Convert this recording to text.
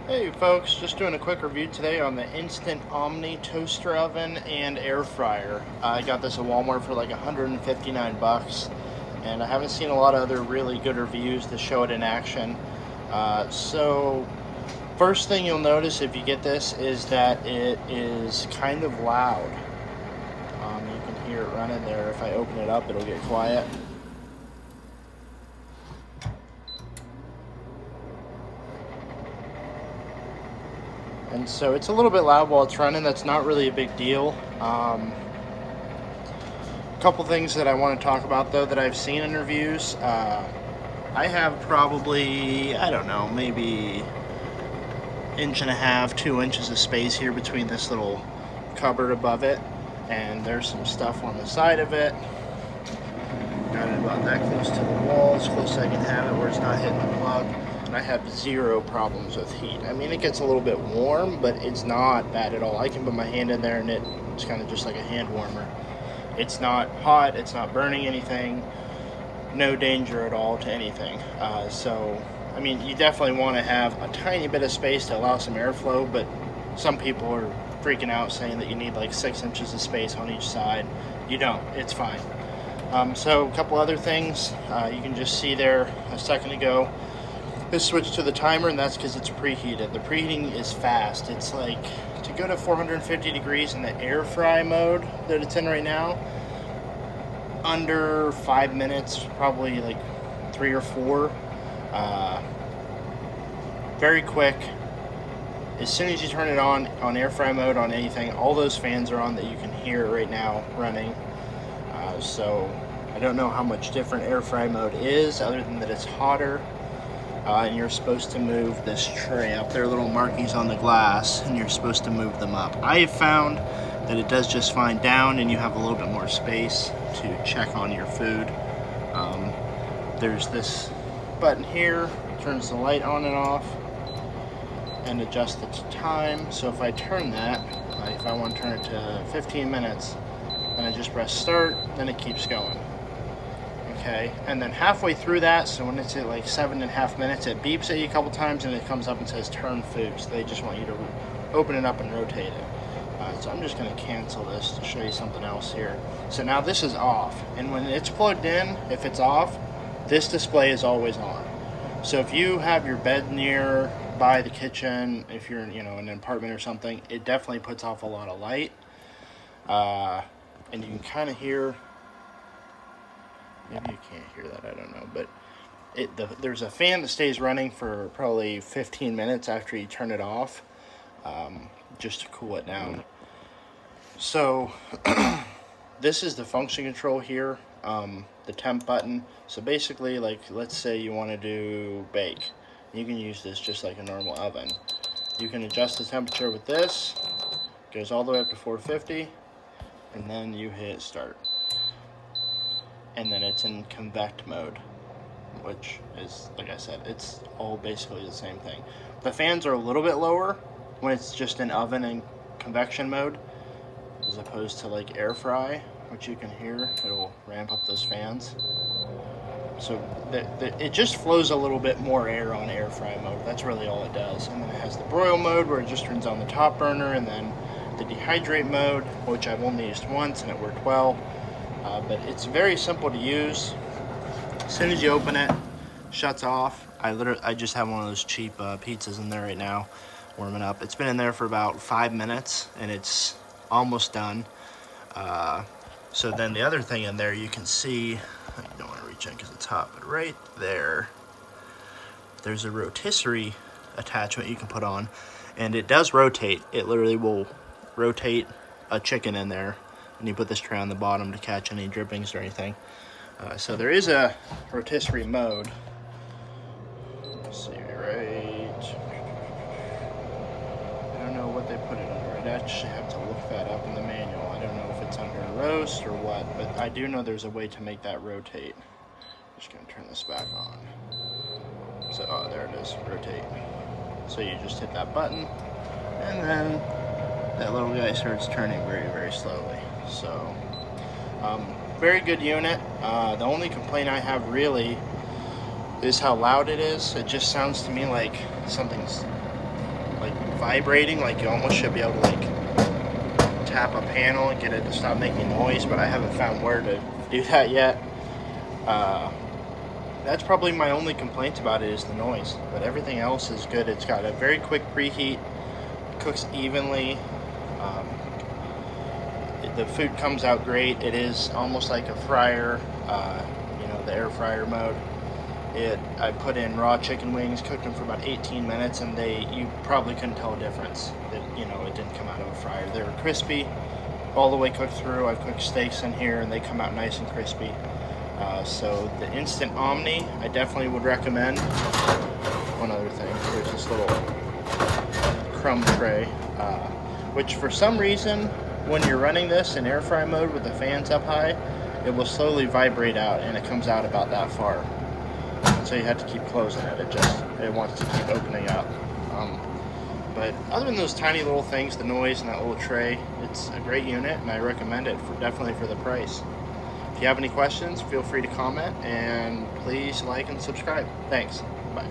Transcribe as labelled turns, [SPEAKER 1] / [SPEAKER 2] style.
[SPEAKER 1] Hey folks, just doing a quick review today on the Instant Omni toaster oven and air fryer. I got this at Walmart for like 159 bucks, and I haven't seen a lot of other really good reviews to show it in action. So first thing you'll notice if you get this is that it is kind of loud. You can hear it running there. If I open it up, it'll get quiet. And so it's a little bit loud while it's running. That's not really a big deal. A couple things that I want to talk about though that I've seen in reviews. I have probably, I don't know, maybe 1.5 to 2 inches of space here between this little cupboard above it, and there's some stuff on the side of it. Got it about that close to the wall, as close as I can have it where it's not hitting the plug. And I have zero problems with heat. I mean, it gets a little bit warm, but it's not bad at all. I can put my hand in there and it's kind of just like a hand warmer. It's not hot, it's not burning anything, no danger at all to anything. So, I mean, you definitely want to have a tiny bit of space to allow some airflow, but some people are freaking out saying that you need like 6 inches of space on each side. You don't, it's fine. So a couple other things, you can just see there a second ago, this switched to the timer, and that's because it's preheated. The preheating is fast. It's like, to go to 450 degrees in the air fry mode that it's in right now, under 5 minutes, probably like 3 or 4. Very quick. As soon as you turn it on air fry mode on anything, all those fans are on that you can hear right now running. So I don't know how much different air fry mode is, other than that it's hotter. And you're supposed to move this tray up. There are little markings on the glass, and you're supposed to move them up. I have found that it does just fine down, and you have a little bit more space to check on your food. There's this button here, turns the light on and off, and adjusts the time. So if I turn that, if I want to turn it to 15 minutes, then I just press start, then it keeps going. Okay, and then halfway through that, so when it's at like 7.5 minutes, it beeps at you a couple times and it comes up and says turn food. So they just want you to open it up and rotate it. So I'm just going to cancel this to show you something else here. So now this is off, and when it's plugged in, if it's off, this display is always on. So if you have your bed near by the kitchen, if you're in an apartment or something, it definitely puts off a lot of light. And you can kind of hear. Maybe you can't hear that, I don't know, but there's a fan that stays running for probably 15 minutes after you turn it off, just to cool it down. So this is the function control here, the temp button. So basically, like, let's say you want to do bake. You can use this just like a normal oven. You can adjust the temperature with this, goes all the way up to 450, and then you hit start. And then it's in convect mode, which is, like I said, it's all basically the same thing. The fans are a little bit lower when it's just in oven and convection mode, as opposed to like air fry, which you can hear. It'll ramp up those fans. So it just flows a little bit more air on air fry mode. That's really all it does. And then it has the broil mode, where it just turns on the top burner, and then the dehydrate mode, which I've only used once and it worked well. But it's very simple to use. As soon as you open it, shuts off. I just have one of those cheap pizzas in there right now, warming up. It's been in there for about 5 minutes, and it's almost done. So then the other thing in there, you can see, I don't want to reach in because it's hot, but right there's a rotisserie attachment you can put on, and it does rotate. It literally will rotate a chicken in there, and you put this tray on the bottom to catch any drippings or anything. So there is a rotisserie mode. Let's see, right. I don't know what they put it under. I'd actually have to look that up in the manual. I don't know if it's under roast or what, but I do know there's a way to make that rotate. I'm just gonna turn this back on. So, oh, there it is, rotate. So you just hit that button, and then that little guy starts turning very, very slowly. So, very good unit. The only complaint I have really is how loud it is. It just sounds to me like something's like vibrating, like you almost should be able to like tap a panel and get it to stop making noise, but I haven't found where to do that yet. That's probably my only complaint about it, is the noise, but everything else is good. It's got a very quick preheat, cooks evenly. The food comes out great. It is almost like a fryer, you know, the air fryer mode. I put in raw chicken wings, cooked them for about 18 minutes, and you probably couldn't tell a difference. You know, it didn't come out of a fryer. They were crispy, all the way cooked through. I've cooked steaks in here, and they come out nice and crispy. So the Instant Omni, I definitely would recommend. One other thing, there's this little crumb tray, which for some reason, when you're running this in air fry mode with the fans up high, it will slowly vibrate out, and it comes out about that far. So you have to keep closing it. It wants to keep opening up. But other than those tiny little things, the noise and that little tray, it's a great unit, and I recommend it definitely for the price. If you have any questions, feel free to comment, and please like and subscribe. Thanks. Bye.